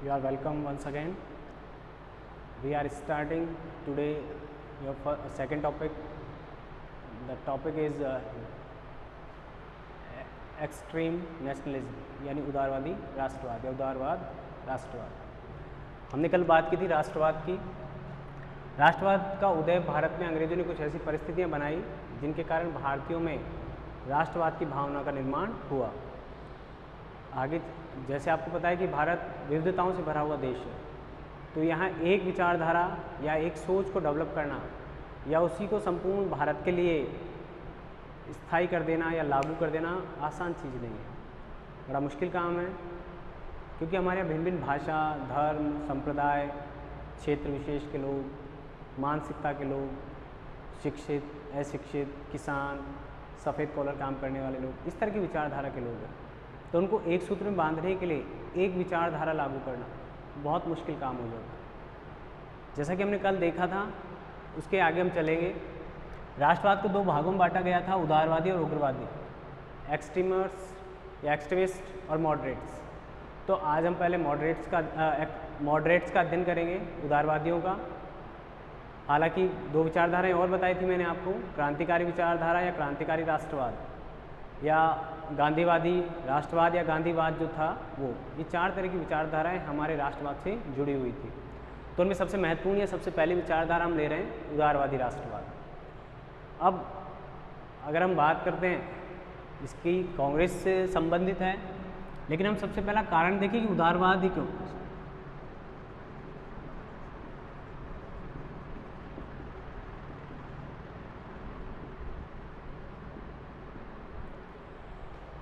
You are welcome once again. We are starting today your second topic. The topic is extreme nationalism, यानी उदारवादी राष्ट्रवाद या उदारवाद राष्ट्रवाद। हमने कल बात की थी राष्ट्रवाद की। राष्ट्रवाद का उदय भारत में अंग्रेजों ने कुछ ऐसी परिस्थितियां बनाई जिनके कारण भारतीयों में राष्ट्रवाद की भावना का निर्माण हुआ। आगे जैसे आपको पता है कि भारत विविधताओं से भरा हुआ देश है, तो यहाँ एक विचारधारा या एक सोच को डेवलप करना या उसी को संपूर्ण भारत के लिए स्थायी कर देना या लागू कर देना आसान चीज़ नहीं है, बड़ा मुश्किल काम है। क्योंकि हमारे यहाँ भिन्न भिन्न भाषा, धर्म, संप्रदाय, क्षेत्र विशेष के लोग, मानसिकता के लोग, शिक्षित, अशिक्षित, किसान, सफ़ेद कॉलर काम करने वाले लोग, इस तरह की विचारधारा के लोग हैं। तो उनको एक सूत्र में बांधने के लिए एक विचारधारा लागू करना बहुत मुश्किल काम हो जाता है। जैसा कि हमने कल देखा था, उसके आगे हम चलेंगे। राष्ट्रवाद को दो भागों में बांटा गया था, उदारवादी और उग्रवादी, एक्सट्रीमर्स या एक्सट्रीमिस्ट और मॉडरेट्स। तो आज हम पहले मॉडरेट्स का अध्ययन करेंगे, उदारवादियों का। हालांकि दो विचारधाराएं और बताई थी मैंने आपको, क्रांतिकारी विचारधारा या क्रांतिकारी राष्ट्रवाद, या गांधीवादी राष्ट्रवाद या गांधीवाद जो था वो, ये चार तरह की विचारधाराएं हमारे राष्ट्रवाद से जुड़ी हुई थी। तो उनमें सबसे महत्वपूर्ण या सबसे पहली विचारधारा हम ले रहे हैं उदारवादी राष्ट्रवाद। अब अगर हम बात करते हैं, इसकी कांग्रेस से संबंधित है, लेकिन हम सबसे पहला कारण देखें कि उदारवाद ही क्यों।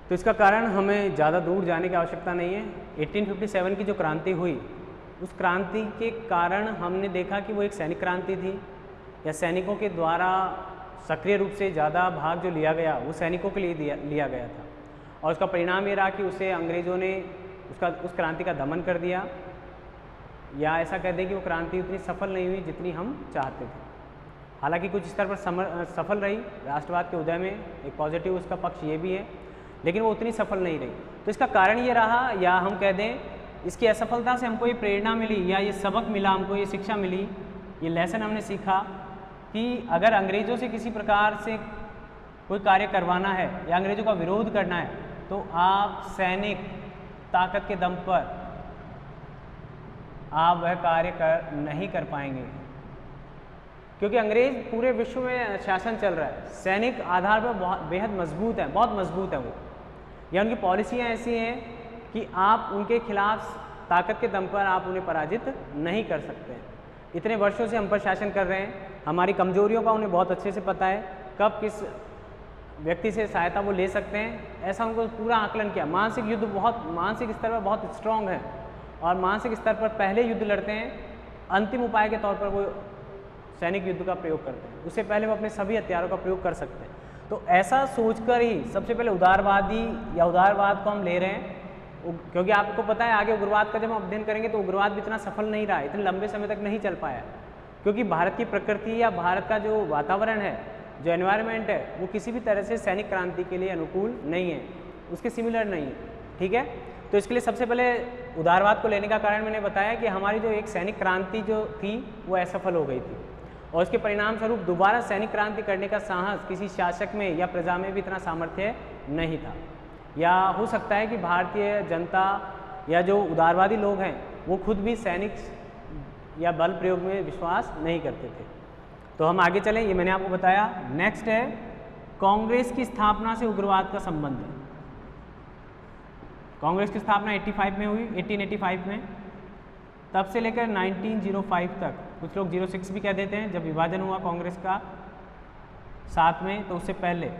तो इसका कारण हमें ज़्यादा दूर जाने की आवश्यकता नहीं है। 1857 की जो क्रांति हुई, उस क्रांति के कारण हमने देखा कि वो एक सैनिक क्रांति थी, या सैनिकों के द्वारा सक्रिय रूप से ज़्यादा भाग जो लिया गया वो सैनिकों के लिए लिया गया था। और उसका परिणाम ये रहा कि उसे अंग्रेज़ों ने उस क्रांति का दमन कर दिया, या ऐसा कह दें कि वो क्रांति उतनी सफल नहीं हुई जितनी हम चाहते थे। हालांकि कुछ स्तर पर सफल रही, राष्ट्रवाद के उदय में एक पॉजिटिव उसका पक्ष ये भी है, लेकिन वो उतनी सफल नहीं रही। तो इसका कारण ये रहा, या हम कह दें इसकी असफलता से हमको ये प्रेरणा मिली या ये सबक मिला, हमको ये शिक्षा मिली, ये लेसन हमने सीखा कि अगर अंग्रेज़ों से किसी प्रकार से कोई कार्य करवाना है या अंग्रेज़ों का विरोध करना है, तो आप सैनिक ताकत के दम पर आप वह कार्य नहीं कर पाएंगे, क्योंकि अंग्रेज़ पूरे विश्व में शासन चल रहा है। सैनिक आधार पर बेहद मजबूत है, बहुत मजबूत है वो, या उनकी पॉलिसियाँ ऐसी हैं कि आप उनके खिलाफ ताकत के दम पर आप उन्हें पराजित नहीं कर सकते। इतने वर्षों से हम पर शासन कर रहे हैं, हमारी कमजोरियों का उन्हें बहुत अच्छे से पता है, कब किस व्यक्ति से सहायता वो ले सकते हैं, ऐसा उनको पूरा आकलन किया। मानसिक युद्ध मानसिक स्तर पर बहुत स्ट्रॉन्ग है, और मानसिक स्तर पर पहले युद्ध लड़ते हैं, अंतिम उपाय के तौर पर वो सैनिक युद्ध का प्रयोग करते हैं, उससे पहले वो अपने सभी हथियारों का प्रयोग कर सकते हैं। तो ऐसा सोचकर ही सबसे पहले उदारवादी या उदारवाद को हम ले रहे हैं, क्योंकि आपको पता है आगे उग्रवाद का जब हम अध्ययन करेंगे तो उग्रवाद भी इतना सफल नहीं रहा, इतने लंबे समय तक नहीं चल पाया, क्योंकि भारत की प्रकृति या भारत का जो वातावरण है, जो एनवायरनमेंट है, वो किसी भी तरह से सैनिक क्रांति के लिए अनुकूल नहीं है, उसके सिमिलर नहीं है। ठीक है, तो इसके लिए सबसे पहले उदारवाद को लेने का कारण मैंने बताया कि हमारी जो एक सैनिक क्रांति जो थी वो असफल हो गई थी, और इसके परिणाम स्वरूप दोबारा सैनिक क्रांति करने का साहस किसी शासक में या प्रजा में भी इतना सामर्थ्य नहीं था, या हो सकता है कि भारतीय जनता या जो उदारवादी लोग हैं वो खुद भी सैनिक या बल प्रयोग में विश्वास नहीं करते थे। तो हम आगे चलें, ये मैंने आपको बताया। नेक्स्ट है कांग्रेस की स्थापना से उग्रवाद का संबंध है। कांग्रेस की स्थापना 85 में हुई, 1885 में, तब से लेकर 1905 तक, कुछ लोग 06 भी कह देते हैं, जब विभाजन हुआ कांग्रेस का 7 में, तो उससे पहले।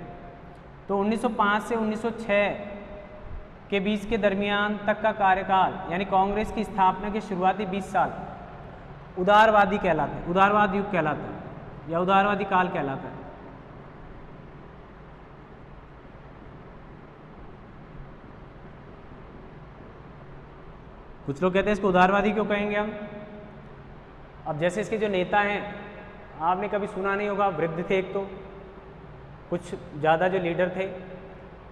तो 1905 से 1906 के बीच के दरमियान तक का कार्यकाल, यानी कांग्रेस की स्थापना के शुरुआती 20 साल उदारवादी कहलाते हैं, उदारवाद युग कहलाता है या उदारवादी काल कहलाता है। कुछ लोग कहते हैं इसको उदारवादी क्यों कहेंगे हम। अब जैसे इसके जो नेता हैं, आपने कभी सुना नहीं होगा, वृद्ध थे एक, तो कुछ ज़्यादा जो लीडर थे,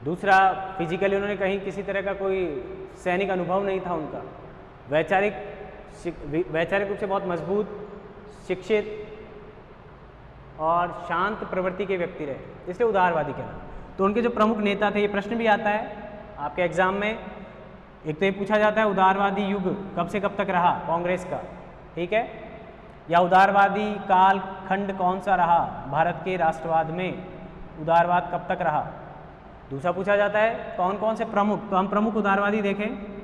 दूसरा फिजिकली उन्होंने कहीं किसी तरह का कोई सैनिक अनुभव नहीं था उनका, वैचारिक रूप से बहुत मजबूत, शिक्षित और शांत प्रवृत्ति के व्यक्ति रहे, इसलिए उदारवादी कहलाते। तो उनके जो प्रमुख नेता थे, ये प्रश्न भी आता है आपके एग्जाम में। एक तो ये पूछा जाता है उदारवादी युग कब से कब तक रहा कांग्रेस का, ठीक है, या उदारवादी काल खंड कौन सा रहा भारत के राष्ट्रवाद में, उदारवाद कब तक रहा। दूसरा पूछा जाता है कौन कौन से प्रमुख, तो हम प्रमुख उदारवादी देखें।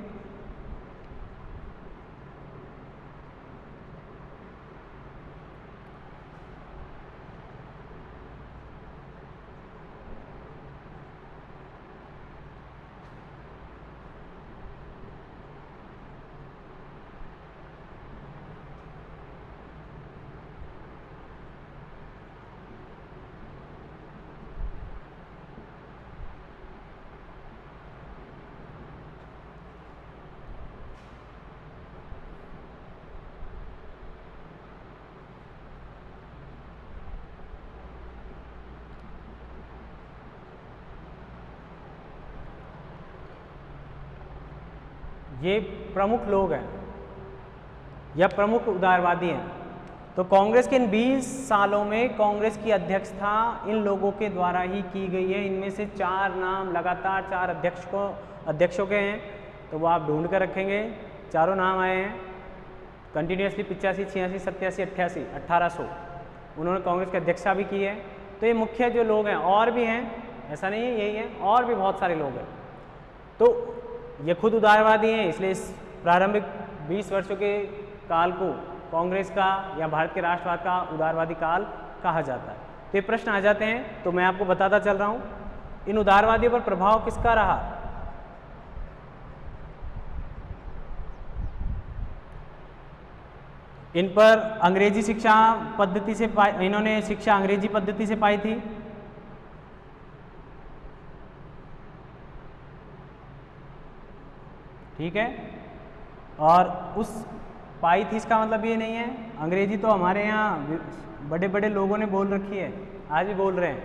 ये प्रमुख लोग हैं या प्रमुख उदारवादी हैं। तो कांग्रेस के इन 20 सालों में कांग्रेस की अध्यक्षता इन लोगों के द्वारा ही की गई है। इनमें से 4 नाम लगातार 4 अध्यक्षों के हैं, तो वो आप ढूंढ कर रखेंगे। चारों नाम आए हैं कंटिन्यूसली, 85, 86, 87, 88, 1800 उन्होंने कांग्रेस की अध्यक्षता भी की है। तो ये मुख्य जो लोग हैं, और भी हैं, ऐसा नहीं है यही हैं, और भी बहुत सारे लोग हैं। तो ये खुद उदारवादी हैं, इसलिए इस प्रारंभिक 20 वर्षों के काल को कांग्रेस का या भारत के राष्ट्रवाद का उदारवादी काल कहा जाता है। तो ये प्रश्न आ जाते हैं, तो मैं आपको बताता चल रहा हूँ इन उदारवादियों पर प्रभाव किसका रहा। इन पर अंग्रेजी शिक्षा पद्धति से इन्होंने शिक्षा अंग्रेजी पद्धति से पाई थी। ठीक है, और उस पाई थी इसका मतलब ये नहीं है अंग्रेजी तो हमारे यहाँ बड़े बड़े लोगों ने बोल रखी है, आज भी बोल रहे हैं।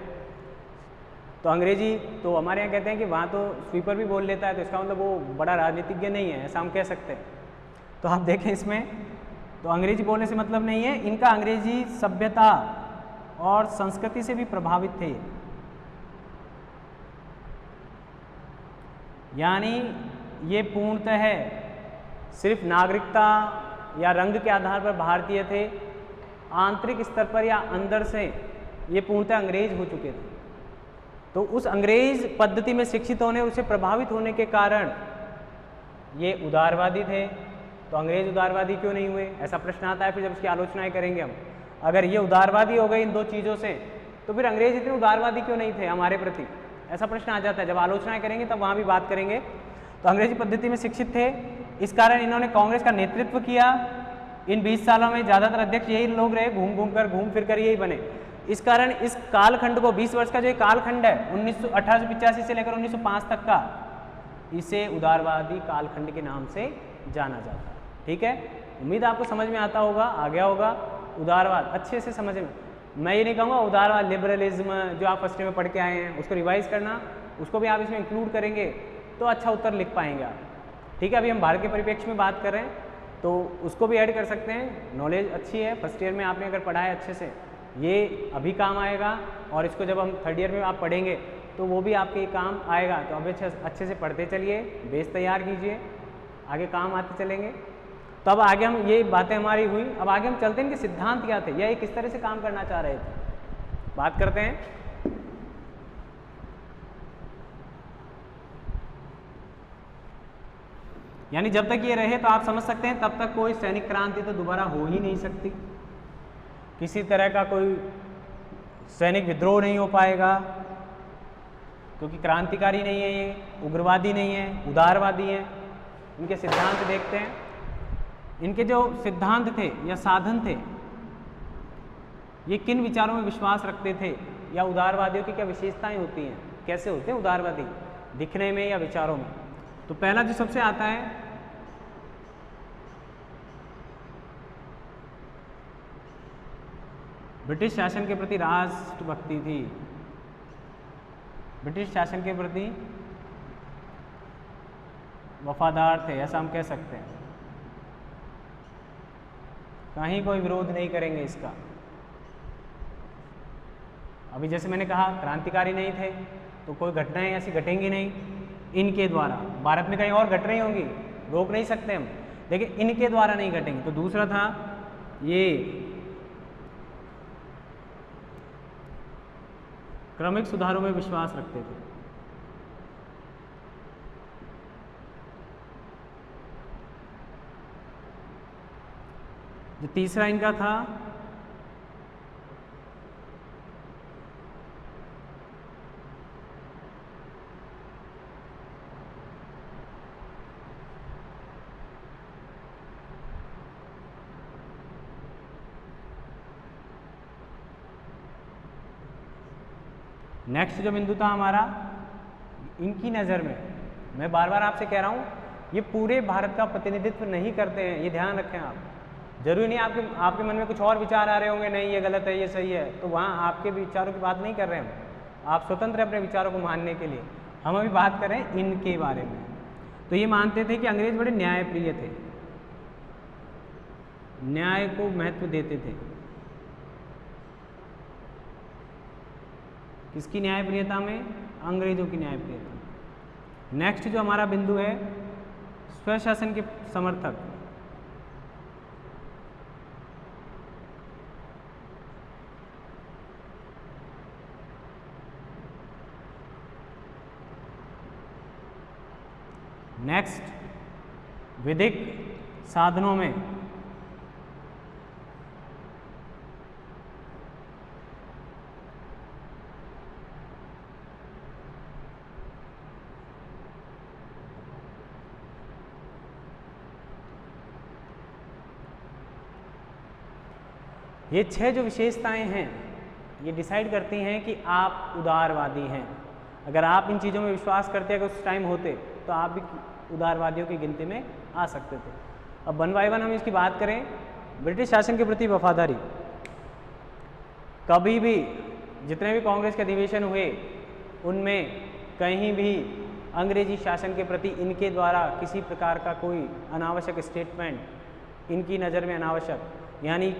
तो अंग्रेजी तो हमारे यहाँ कहते हैं कि वहाँ तो स्वीपर भी बोल लेता है, तो इसका मतलब वो बड़ा राजनीतिज्ञ नहीं है, ऐसा हम कह सकते हैं। तो आप देखें इसमें, तो अंग्रेजी बोलने से मतलब नहीं है, इनका अंग्रेजी सभ्यता और संस्कृति से भी प्रभावित थे। यानी ये पूर्णतः है सिर्फ नागरिकता या रंग के आधार पर भारतीय थे, आंतरिक स्तर पर या अंदर से ये पूर्णतः अंग्रेज हो चुके थे। तो उस अंग्रेज पद्धति में शिक्षित होने, उससे प्रभावित होने के कारण ये उदारवादी थे। तो अंग्रेज उदारवादी क्यों नहीं हुए, ऐसा प्रश्न आता है फिर जब इसकी आलोचनाएं करेंगे हम। अगर ये उदारवादी हो गए इन 2 चीज़ों से, तो फिर अंग्रेज इतने उदारवादी क्यों नहीं थे हमारे प्रति, ऐसा प्रश्न आ जाता है। जब आलोचनाएं करेंगे तब वहाँ भी बात करेंगे। तो अंग्रेजी पद्धति में शिक्षित थे, इस कारण इन्होंने कांग्रेस का नेतृत्व किया। इन 20 सालों में ज़्यादातर अध्यक्ष यही लोग रहे, घूम फिर कर यही बने। इस कारण इस कालखंड को, 20 वर्ष का जो कालखंड है 1885 से लेकर 1905 तक का, इसे उदारवादी कालखंड के नाम से जाना जाता है। ठीक है, उम्मीद आपको समझ में आता होगा, आ गया होगा। उदारवाद अच्छे से समझ में, मैं ये नहीं कहूँगा उदारवाद लिबरलिज्म जो आप फर्स्ट ईयर में पढ़ के आए हैं उसको रिवाइज करना, उसको भी आप इसमें इंक्लूड करेंगे तो अच्छा उत्तर लिख पाएंगे आप। ठीक है, अभी हम भारत के परिप्रेक्ष्य में बात कर रहे हैं, तो उसको भी ऐड कर सकते हैं। नॉलेज अच्छी है, फर्स्ट ईयर में आपने अगर पढ़ा है अच्छे से, ये अभी काम आएगा, और इसको जब हम थर्ड ईयर में आप पढ़ेंगे तो वो भी आपके काम आएगा। तो अभी अच्छे से पढ़ते चलिए, बेस तैयार कीजिए, आगे काम आते चलेंगे। तो अब आगे हम, ये बातें हमारी हुई, अब आगे हम चलते हैं कि सिद्धांत क्या थे या ये किस तरह से काम करना चाह रहे थे, बात करते हैं। यानी जब तक ये रहे तो आप समझ सकते हैं तब तक कोई सैनिक क्रांति तो दोबारा हो ही नहीं सकती, किसी तरह का कोई सैनिक विद्रोह नहीं हो पाएगा, क्योंकि क्रांतिकारी नहीं है ये, उग्रवादी नहीं है, उदारवादी है। इनके सिद्धांत देखते हैं, इनके जो सिद्धांत थे या साधन थे, ये किन विचारों में विश्वास रखते थे, या उदारवादियों की क्या विशेषताएं होती हैं, कैसे होते हैं उदारवादी, दिखने में या विचारों में। तो पहला जो सबसे आता है, ब्रिटिश शासन के प्रति राष्ट्रभक्ति थी। ब्रिटिश शासन के प्रति वफादार थे, ऐसा हम कह सकते हैं। कहीं कोई विरोध नहीं करेंगे इसका। अभी जैसे मैंने कहा क्रांतिकारी नहीं थे तो कोई घटनाएं ऐसी घटेंगी नहीं इनके द्वारा। भारत में कहीं और घट रही होंगी, रोक नहीं सकते हम, लेकिन इनके द्वारा नहीं घटेंगी। तो दूसरा था ये क्रमिक सुधारों में विश्वास रखते थे। जो तीसरा इनका था नेक्स्ट जो बिंदु था हमारा, इनकी नज़र में, मैं बार बार आपसे कह रहा हूँ, ये पूरे भारत का प्रतिनिधित्व नहीं करते हैं, ये ध्यान रखें आप। जरूरी नहीं आपके मन में कुछ और विचार आ रहे होंगे, नहीं ये गलत है ये सही है, तो वहाँ आपके विचारों की बात नहीं कर रहे हम। आप स्वतंत्र हैं अपने विचारों को मानने के लिए। हम अभी बात कर रहे हैं इनके बारे में। तो ये मानते थे कि अंग्रेज बड़े न्यायप्रिय थे, न्याय को महत्व देते थे। किसकी न्यायप्रियता में? अंग्रेजों की न्यायप्रियता। नेक्स्ट जो हमारा बिंदु है, स्वशासन के समर्थक। नेक्स्ट विधिक साधनों में ये 6 जो विशेषताएं हैं ये डिसाइड करती हैं कि आप उदारवादी हैं। अगर आप इन चीज़ों में विश्वास करते अगर उस टाइम होते तो आप भी उदारवादियों की गिनती में आ सकते थे। अब वन बाय वन हम इसकी बात करें। ब्रिटिश शासन के प्रति वफादारी। कभी भी जितने भी कांग्रेस के अधिवेशन हुए उनमें कहीं भी अंग्रेजी शासन के प्रति इनके द्वारा किसी प्रकार का कोई अनावश्यक स्टेटमेंट, इनकी नज़र में अनावश्यक, यानी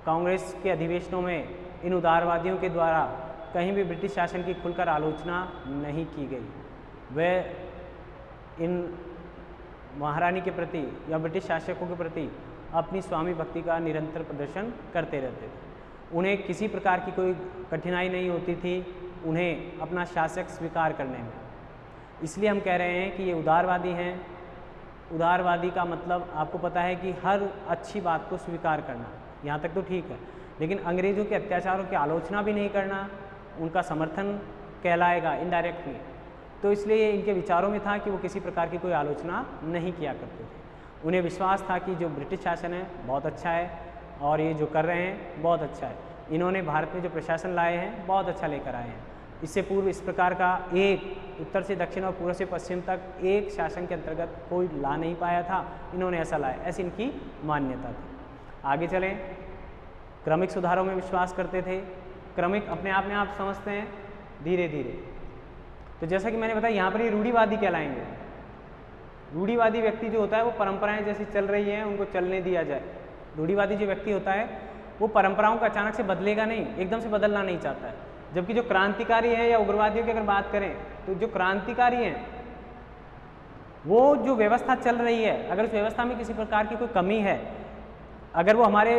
कांग्रेस के अधिवेशनों में इन उदारवादियों के द्वारा कहीं भी ब्रिटिश शासन की खुलकर आलोचना नहीं की गई। वे इन महारानी के प्रति या ब्रिटिश शासकों के प्रति अपनी स्वामी भक्ति का निरंतर प्रदर्शन करते रहते थे। उन्हें किसी प्रकार की कोई कठिनाई नहीं होती थी उन्हें अपना शासक स्वीकार करने में। इसलिए हम कह रहे हैं कि ये उदारवादी हैं। उदारवादी का मतलब आपको पता है कि हर अच्छी बात को स्वीकार करना, यहाँ तक तो ठीक है, लेकिन अंग्रेज़ों के अत्याचारों की आलोचना भी नहीं करना उनका समर्थन कहलाएगा इनडायरेक्टली। तो इसलिए इनके विचारों में था कि वो किसी प्रकार की कोई आलोचना नहीं किया करते थे। उन्हें विश्वास था कि जो ब्रिटिश शासन है बहुत अच्छा है और ये जो कर रहे हैं बहुत अच्छा है। इन्होंने भारत में जो प्रशासन लाए हैं बहुत अच्छा लेकर आए हैं। इससे पूर्व इस प्रकार का एक उत्तर से दक्षिण और पूर्व से पश्चिम तक एक शासन के अंतर्गत कोई ला नहीं पाया था, इन्होंने ऐसा लाया, ऐसी इनकी मान्यता थी। आगे चलें। क्रमिक सुधारों में विश्वास करते थे। क्रमिक अपने आप में आप समझते हैं धीरे धीरे। तो जैसा कि मैंने बताया यहाँ पर ये रूढ़िवादी कहलाएंगे। रूढ़िवादी व्यक्ति जो होता है वो परंपराएं जैसी चल रही हैं उनको चलने दिया जाए। रूढ़िवादी जो व्यक्ति होता है वो परंपराओं को अचानक से बदलेगा नहीं, एकदम से बदलना नहीं चाहता है। जबकि जो क्रांतिकारी है या उग्रवादियों की अगर बात करें तो जो क्रांतिकारी हैं वो जो व्यवस्था चल रही है अगर उस व्यवस्था में किसी प्रकार की कोई कमी है, अगर वो हमारे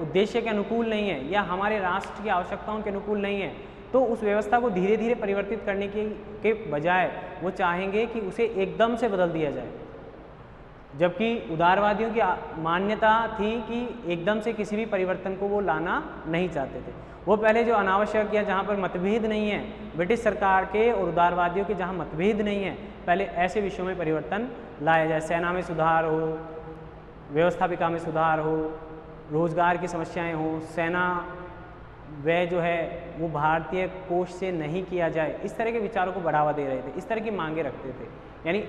उद्देश्य के अनुकूल नहीं है या हमारे राष्ट्र की आवश्यकताओं के अनुकूल नहीं है, तो उस व्यवस्था को धीरे धीरे परिवर्तित करने के बजाय वो चाहेंगे कि उसे एकदम से बदल दिया जाए। जबकि उदारवादियों की मान्यता थी कि एकदम से किसी भी परिवर्तन को वो लाना नहीं चाहते थे। वो पहले जो अनावश्यक या जहाँ पर मतभेद नहीं है ब्रिटिश सरकार के और उदारवादियों के, जहाँ मतभेद नहीं है, पहले ऐसे विषयों में परिवर्तन लाया जाए। सेना में सुधार हो, व्यवस्थापिका में सुधार हो, रोजगार की समस्याएं हो, सेना व्यय जो है वो भारतीय कोष से नहीं किया जाए, इस तरह के विचारों को बढ़ावा दे रहे थे, इस तरह की मांगे रखते थे। यानी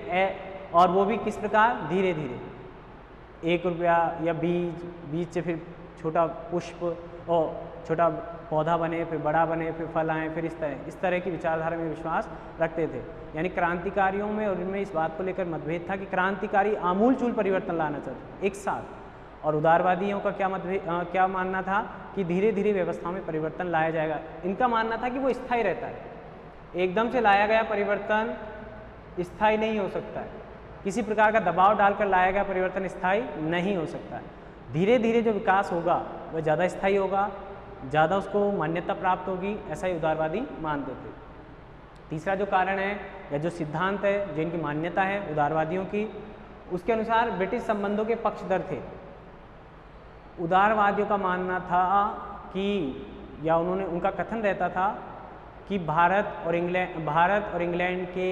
और वो भी किस प्रकार, धीरे धीरे 1 रुपया या बीज से फिर छोटा पुष्प और छोटा पौधा बने, फिर बड़ा बने, फिर फल आए, फिर इस तरह की विचारधारा में विश्वास रखते थे। यानी क्रांतिकारियों में और इनमें इस बात को लेकर मतभेद था कि क्रांतिकारी आमूल चूल परिवर्तन लाना चाहते एक साथ, और उदारवादियों का क्या मानना था कि धीरे धीरे व्यवस्था में परिवर्तन लाया जाएगा। इनका मानना था कि वो स्थायी रहता है, एकदम से लाया गया परिवर्तन स्थायी नहीं हो सकता है, किसी प्रकार का दबाव डालकर लाया गया परिवर्तन स्थायी नहीं हो सकता है। धीरे धीरे जो विकास होगा वह ज़्यादा स्थायी होगा, ज़्यादा उसको मान्यता प्राप्त होगी, ऐसा ही उदारवादी मानते थे। तीसरा जो कारण है या जो सिद्धांत है, जिनकी मान्यता है उदारवादियों की, उसके अनुसार ब्रिटिश संबंधों के पक्षधर थे। उदारवादियों का मानना था कि, या उनका कथन रहता था कि भारत और इंग्लैंड के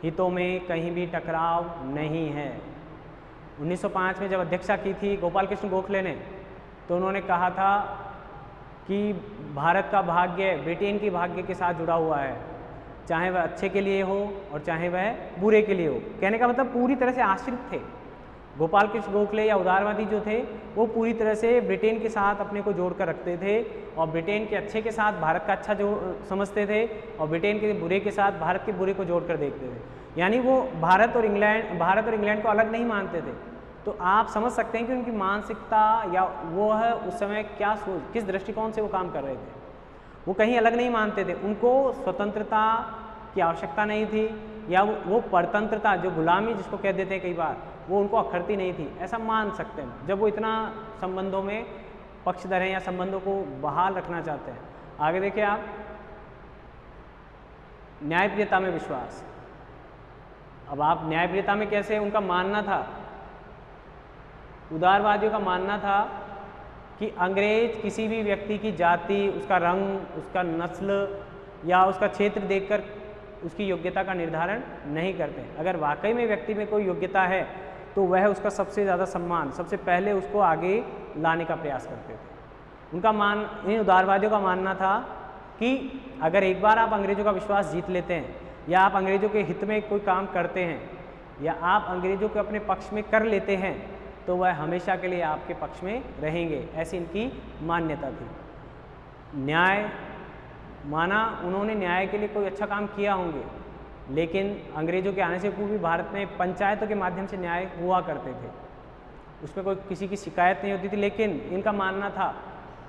हितों में कहीं भी टकराव नहीं है। 1905 में जब अध्यक्षता की थी गोपाल कृष्ण गोखले ने, तो उन्होंने कहा था कि भारत का भाग्य ब्रिटेन के भाग्य के साथ जुड़ा हुआ है, चाहे वह अच्छे के लिए हो और चाहे वह बुरे के लिए हो। कहने का मतलब पूरी तरह से आश्रित थे। गोपाल कृष्ण गोखले या उदारवादी जो थे वो पूरी तरह से ब्रिटेन के साथ अपने को जोड़ कर रखते थे और ब्रिटेन के अच्छे के साथ भारत का अच्छा जो समझते थे और ब्रिटेन के बुरे के साथ भारत के बुरे को जोड़ कर देखते थे। यानी वो भारत और इंग्लैंड को अलग नहीं मानते थे। तो आप समझ सकते हैं कि उनकी मानसिकता या वो है उस समय क्या सोच, किस दृष्टिकोण से वो काम कर रहे थे। वो कहीं अलग नहीं मानते थे, उनको स्वतंत्रता की आवश्यकता नहीं थी, या वो परतंत्रता जो गुलामी जिसको कह देते हैं कई बार, वो उनको अखरती नहीं थी, ऐसा मान सकते हैं जब वो इतना संबंधों में पक्षधर हैं या संबंधों को बहाल रखना चाहते हैं। आगे देखिए आप, न्यायप्रियता में विश्वास। अब आप न्यायप्रियता में कैसे, उनका मानना था, उदारवादियों का मानना था कि अंग्रेज किसी भी व्यक्ति की जाति, उसका रंग, उसका नस्ल या उसका क्षेत्र देखकर उसकी योग्यता का निर्धारण नहीं करते। अगर वाकई में व्यक्ति में कोई योग्यता है तो वह उसका सबसे ज़्यादा सम्मान, सबसे पहले उसको आगे लाने का प्रयास करते थे। इन उदारवादियों का मानना था कि अगर एक बार आप अंग्रेजों का विश्वास जीत लेते हैं या आप अंग्रेजों के हित में कोई काम करते हैं या आप अंग्रेजों को अपने पक्ष में कर लेते हैं तो वह हमेशा के लिए आपके पक्ष में रहेंगे, ऐसी इनकी मान्यता थी। न्याय माना, उन्होंने न्याय के लिए कोई अच्छा काम किया होंगे, लेकिन अंग्रेजों के आने से पूर्व भी भारत में पंचायतों के माध्यम से न्याय हुआ करते थे, उसमें कोई किसी की शिकायत नहीं होती थी। लेकिन इनका मानना था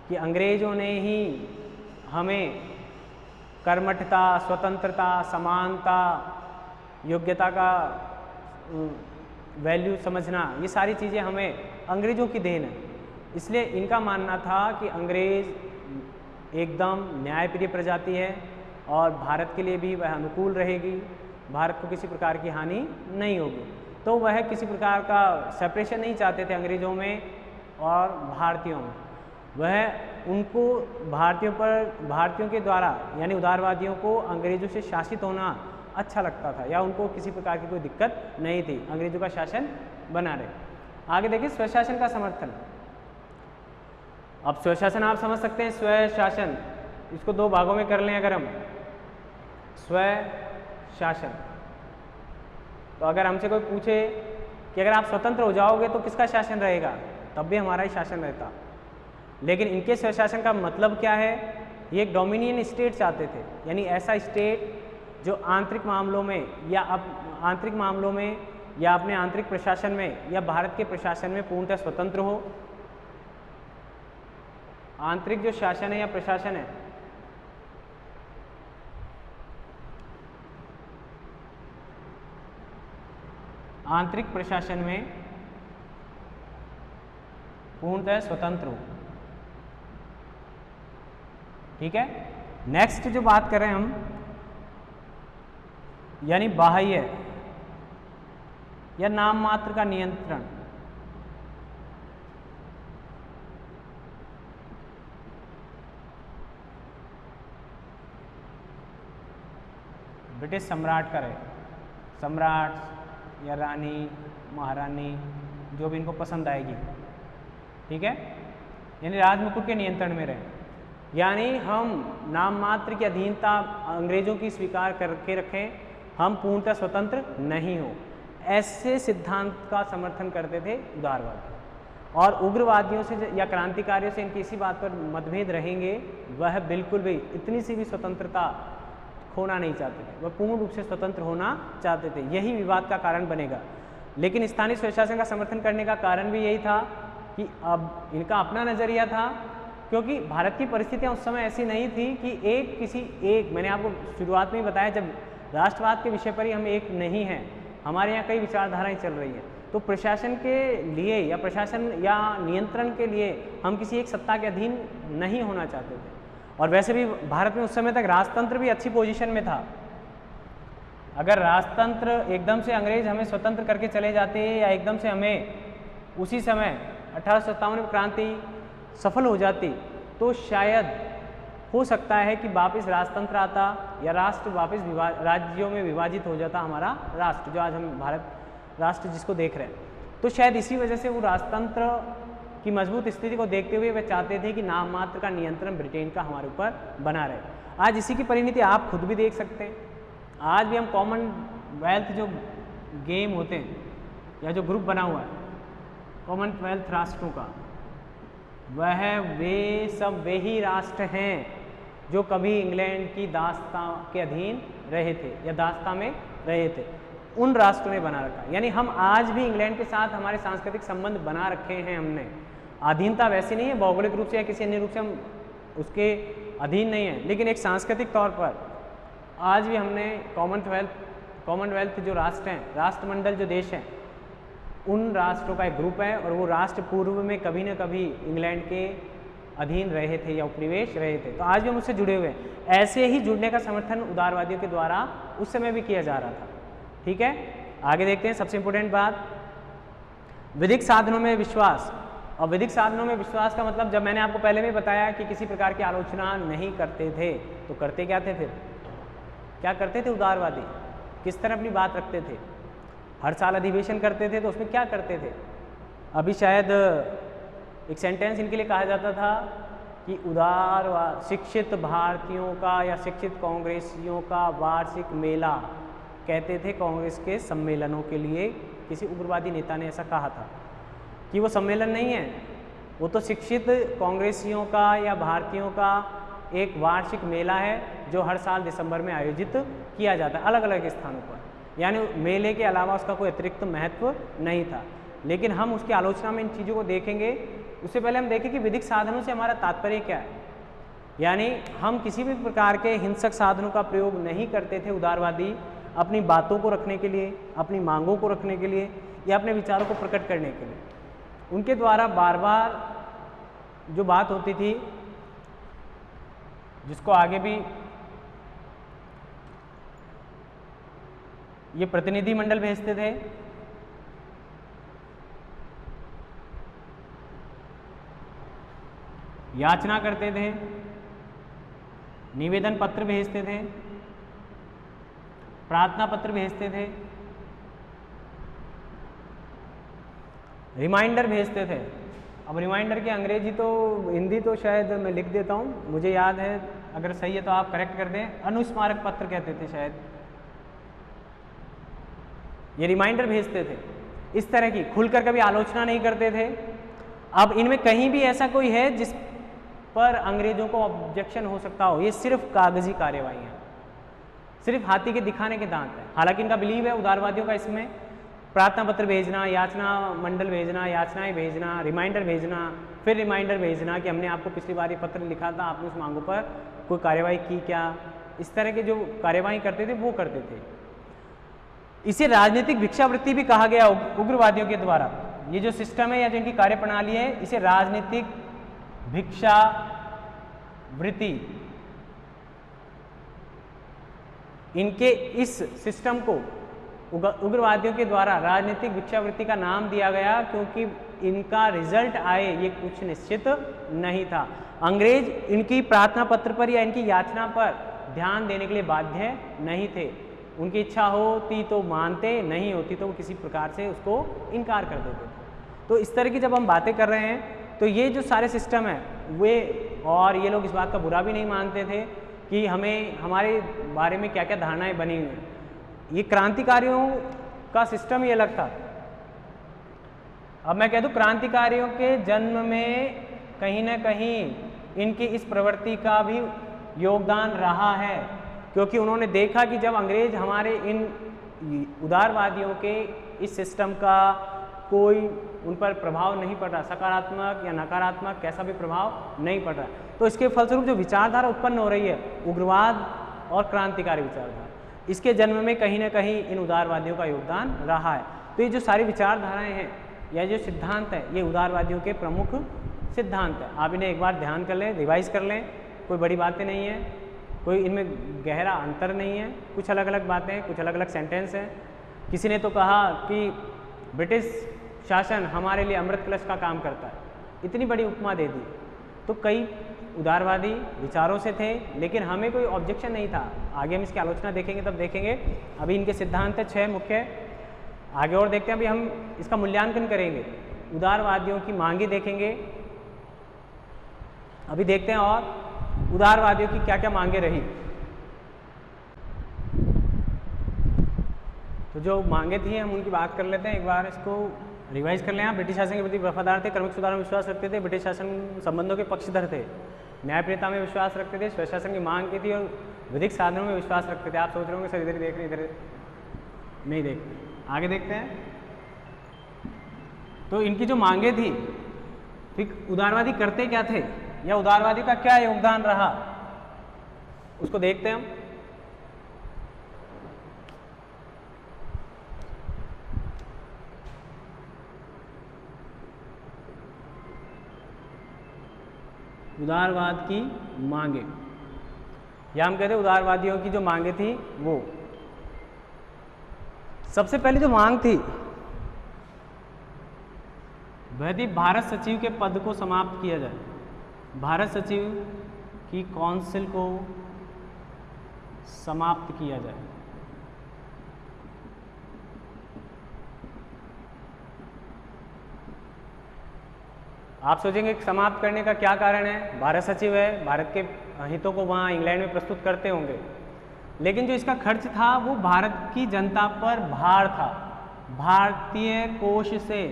कि अंग्रेजों ने ही हमें कर्मठता, स्वतंत्रता, समानता, योग्यता का वैल्यू समझना, ये सारी चीज़ें हमें अंग्रेजों की देन है। इसलिए इनका मानना था कि अंग्रेज एकदम न्यायप्रिय प्रजाति है और भारत के लिए भी वह अनुकूल रहेगी, भारत को किसी प्रकार की हानि नहीं होगी। तो वह किसी प्रकार का सेपरेशन नहीं चाहते थे अंग्रेज़ों में और भारतीयों में। वह उनको भारतीयों के द्वारा यानी उदारवादियों को अंग्रेज़ों से शासित होना अच्छा लगता था, या उनको किसी प्रकार की कोई दिक्कत नहीं थी, अंग्रेज़ों का शासन बना रहे। आगे देखिए, स्वशासन का समर्थन। अब स्वशासन आप समझ सकते हैं, स्वशासन, इसको दो भागों में कर लें अगर हम, स्वशासन। तो अगर हमसे कोई पूछे कि अगर आप स्वतंत्र हो जाओगे तो किसका शासन रहेगा, तब भी हमारा ही शासन रहता। लेकिन इनके स्वशासन का मतलब क्या है, ये एक डोमिनियन स्टेट चाहते थे, यानी ऐसा स्टेट जो आंतरिक मामलों में या अपने आंतरिक प्रशासन में या भारत के प्रशासन में पूर्णतः स्वतंत्र हो। आंतरिक जो शासन है या प्रशासन है, आंतरिक प्रशासन में पूर्णतः स्वतंत्र हो। ठीक है। नेक्स्ट जो बात कर रहे हैं हम, यानी बाह्य या नाम मात्र का नियंत्रण। ब्रिटिश सम्राट का रहे, सम्राट या रानी, महारानी, जो भी इनको पसंद आएगी, ठीक है, यानी राजमुकुट के नियंत्रण में रहे। यानी हम नाम मात्र की अधीनता अंग्रेजों की स्वीकार करके रखें, हम पूर्णतः स्वतंत्र नहीं हो, ऐसे सिद्धांत का समर्थन करते थे उदारवादी। और उग्रवादियों से या क्रांतिकारियों से इनकी इसी बात पर मतभेद रहेंगे, वह बिल्कुल भी इतनी सी भी स्वतंत्रता खोना नहीं चाहते थे, वह पूर्ण रूप से स्वतंत्र होना चाहते थे। यही विवाद का कारण बनेगा। लेकिन स्थानीय स्वशासन का समर्थन करने का कारण भी यही था कि अब इनका अपना नज़रिया था, क्योंकि भारत की परिस्थितियाँ उस समय ऐसी नहीं थी कि मैंने आपको शुरुआत में ही बताया, जब राष्ट्रवाद के विषय पर ही हम एक नहीं हैं, हमारे यहाँ कई विचारधाराएं चल रही हैं, तो प्रशासन के लिए या प्रशासन या नियंत्रण के लिए हम किसी एक सत्ता के अधीन नहीं होना चाहते थे। और वैसे भी भारत में उस समय तक राजतंत्र भी अच्छी पोजीशन में था। अगर राजतंत्र एकदम से अंग्रेज हमें स्वतंत्र करके चले जाते या एकदम से हमें उसी समय 1857 में क्रांति सफल हो जाती, तो शायद हो सकता है कि वापस राजतंत्र आता या राष्ट्र वापस राज्यों में विभाजित हो जाता हमारा राष्ट्र, जो आज हम भारत राष्ट्र जिसको देख रहे हैं। तो शायद इसी वजह से वो राजतंत्र की मजबूत स्थिति को देखते हुए वे चाहते थे कि नाम मात्र का नियंत्रण ब्रिटेन का हमारे ऊपर बना रहे। आज इसी की परिणति आप खुद भी देख सकते हैं। आज भी हम कॉमनवेल्थ जो गेम होते हैं या जो ग्रुप बना हुआ है कॉमनवेल्थ राष्ट्रों का, वे सब ही राष्ट्र हैं जो कभी इंग्लैंड की दास्ता के अधीन रहे थे या दास्ता में रहे थे, उन राष्ट्रों ने बना रखा। यानी हम आज भी इंग्लैंड के साथ हमारे सांस्कृतिक संबंध बना रखे हैं हमने। अधीनता वैसी नहीं है, भौगोलिक रूप से या किसी अन्य रूप से हम उसके अधीन नहीं है, लेकिन एक सांस्कृतिक तौर पर आज भी हमने कॉमनवेल्थ जो राष्ट्र हैं, राष्ट्रमंडल जो देश हैं, उन राष्ट्रों का एक ग्रुप है और वो राष्ट्र पूर्व में कभी न कभी इंग्लैंड के अधीन रहे थे या उपनिवेश रहे थे। तो आज भी हम उससे जुड़े हुए हैं। ऐसे ही जुड़ने का समर्थन उदारवादियों के द्वारा उस समय भी किया जा रहा था। ठीक है, आगे देखते हैं। सबसे इंपॉर्टेंट बात, विधिक साधनों में विश्वास। और विधिक साधनों में विश्वास का मतलब, जब मैंने आपको पहले भी बताया कि किसी प्रकार की आलोचना नहीं करते थे, तो करते क्या थे? फिर क्या करते थे उदारवादी? किस तरह अपनी बात रखते थे? हर साल अधिवेशन करते थे, तो उसमें क्या करते थे? अभी शायद एक सेंटेंस इनके लिए कहा जाता था कि शिक्षित भारतीयों का या शिक्षित कांग्रेसियों का वार्षिक मेला कहते थे कांग्रेस के सम्मेलनों के लिए। किसी उग्रवादी नेता ने ऐसा कहा था कि वो सम्मेलन नहीं है, वो तो शिक्षित कांग्रेसियों का या भारतीयों का एक वार्षिक मेला है जो हर साल दिसंबर में आयोजित किया जाता है अलग अलग स्थानों पर। यानी मेले के अलावा उसका कोई अतिरिक्त महत्व नहीं था। लेकिन हम उसकी आलोचना में इन चीज़ों को देखेंगे। उससे पहले हम देखें कि विधिक साधनों से हमारा तात्पर्य क्या है। यानी हम किसी भी प्रकार के हिंसक साधनों का प्रयोग नहीं करते थे उदारवादी, अपनी बातों को रखने के लिए, अपनी मांगों को रखने के लिए या अपने विचारों को प्रकट करने के लिए। उनके द्वारा बार बार जो बात होती थी, जिसको आगे भी ये प्रतिनिधि मंडल भेजते थे, याचना करते थे, निवेदन पत्र भेजते थे, प्रार्थना पत्र भेजते थे, रिमाइंडर भेजते थे। अब रिमाइंडर की अंग्रेजी तो, हिंदी तो शायद मैं लिख देता हूँ, मुझे याद है, अगर सही है तो आप करेक्ट कर दें। अनुस्मारक पत्र कहते थे शायद, ये रिमाइंडर भेजते थे। इस तरह की खुलकर कभी आलोचना नहीं करते थे। अब इनमें कहीं भी ऐसा कोई है जिस पर अंग्रेजों को ऑब्जेक्शन हो सकता हो? ये सिर्फ कागजी कार्यवाही है, सिर्फ हाथी के दिखाने के दांत है। हालांकि इनका बिलीव है उदारवादियों का इसमें, प्रार्थना पत्र भेजना, याचना मंडल भेजना, याचनाएं भेजना, रिमाइंडर भेजना, फिर रिमाइंडर भेजना कि हमने आपको पिछली बार ये पत्र लिखा था, आपने उस मांगों पर कोई कार्यवाही की क्या? इस तरह के जो कार्यवाही करते थे वो करते थे। इसे राजनीतिक भिक्षावृत्ति भी कहा गया उग्रवादियों के द्वारा। ये जो सिस्टम है या जो इनकी कार्यप्रणाली है, इसे राजनीतिक भिक्षावृत्ति, इनके इस सिस्टम को उग्रवादियों के द्वारा राजनीतिक भिक्षावृत्ति का नाम दिया गया, क्योंकि इनका रिजल्ट आए ये कुछ निश्चित नहीं था। अंग्रेज इनकी प्रार्थना पत्र पर या इनकी याचना पर ध्यान देने के लिए बाध्य नहीं थे। उनकी इच्छा होती तो मानते, नहीं होती तो वो किसी प्रकार से उसको इनकार कर देते थे। तो इस तरह की जब हम बातें कर रहे हैं, तो ये जो सारे सिस्टम है वे, और ये लोग इस बात का बुरा भी नहीं मानते थे कि हमें हमारे बारे में क्या क्या धारणाएं बनी हुई हैं। ये क्रांतिकारियों का सिस्टम ही अलग था। अब मैं कह दूं, क्रांतिकारियों के जन्म में कहीं ना कहीं इनकी इस प्रवृत्ति का भी योगदान रहा है, क्योंकि उन्होंने देखा कि जब अंग्रेज हमारे इन उदारवादियों के इस सिस्टम का कोई उन पर प्रभाव नहीं पड़ रहा, सकारात्मक या नकारात्मक कैसा भी प्रभाव नहीं पड़ रहा। तो इसके फलस्वरूप जो विचारधारा उत्पन्न हो रही है, उग्रवाद और क्रांतिकारी विचारधारा, इसके जन्म में कहीं ना कहीं इन उदारवादियों का योगदान रहा है। तो ये जो सारी विचारधाराएं हैं या जो सिद्धांत है, ये उदारवादियों के प्रमुख सिद्धांत है। आप इन्हें एक बार ध्यान कर लें, रिवाइज कर लें, कोई बड़ी बातें नहीं है, कोई इनमें गहरा अंतर नहीं है, कुछ अलग अलग बातें हैं, कुछ अलग अलग सेंटेंस हैं। किसी ने तो कहा कि ब्रिटिश शासन हमारे लिए अमृत कलश का काम करता है, इतनी बड़ी उपमा दे दी। तो कई उदारवादी विचारों से थे, लेकिन हमें कोई ऑब्जेक्शन नहीं था। आगे हम इसकी आलोचना देखेंगे तब देखेंगे। अभी इनके सिद्धांत है 6 मुख्य, आगे और देखते हैं। अभी हम इसका मूल्यांकन करेंगे, उदारवादियों की मांगे देखेंगे, अभी देखते हैं और उदारवादियों की क्या क्या मांगे रही। तो जो मांगे थी हम उनकी बात कर लेते हैं, एक बार इसको रिवाइज कर लें। ब्रिटिश शासन के प्रति वफादार थे, क्रमिक सुधार में विश्वास रखते थे, ब्रिटिश शासन संबंधों के पक्षधर थे, न्यायप्रियता में विश्वास रखते थे, स्वशासन की मांग की थी और विधिक साधनों में विश्वास रखते थे। आप सोच रहे होंगे सर इधर देख रहे, इधर नहीं देखते। आगे देखते हैं। तो इनकी जो मांगे थी, फिर उदारवादी करते क्या थे या उदारवादी का क्या योगदान रहा, उसको देखते हैं हम। उदारवाद की मांगे, या हम कहते हैं उदारवादियों की जो मांगे थी वो, सबसे पहले जो मांग थी वह थी भारत सचिव के पद को समाप्त किया जाए। भारत सचिव की काउंसिल को समाप्त किया जाए। आप सोचेंगे कि समाप्त करने का क्या कारण है, भारत सचिव है, भारत के हितों को वहाँ इंग्लैंड में प्रस्तुत करते होंगे, लेकिन जो इसका खर्च था वो भारत की जनता पर भार था। भारतीय कोष से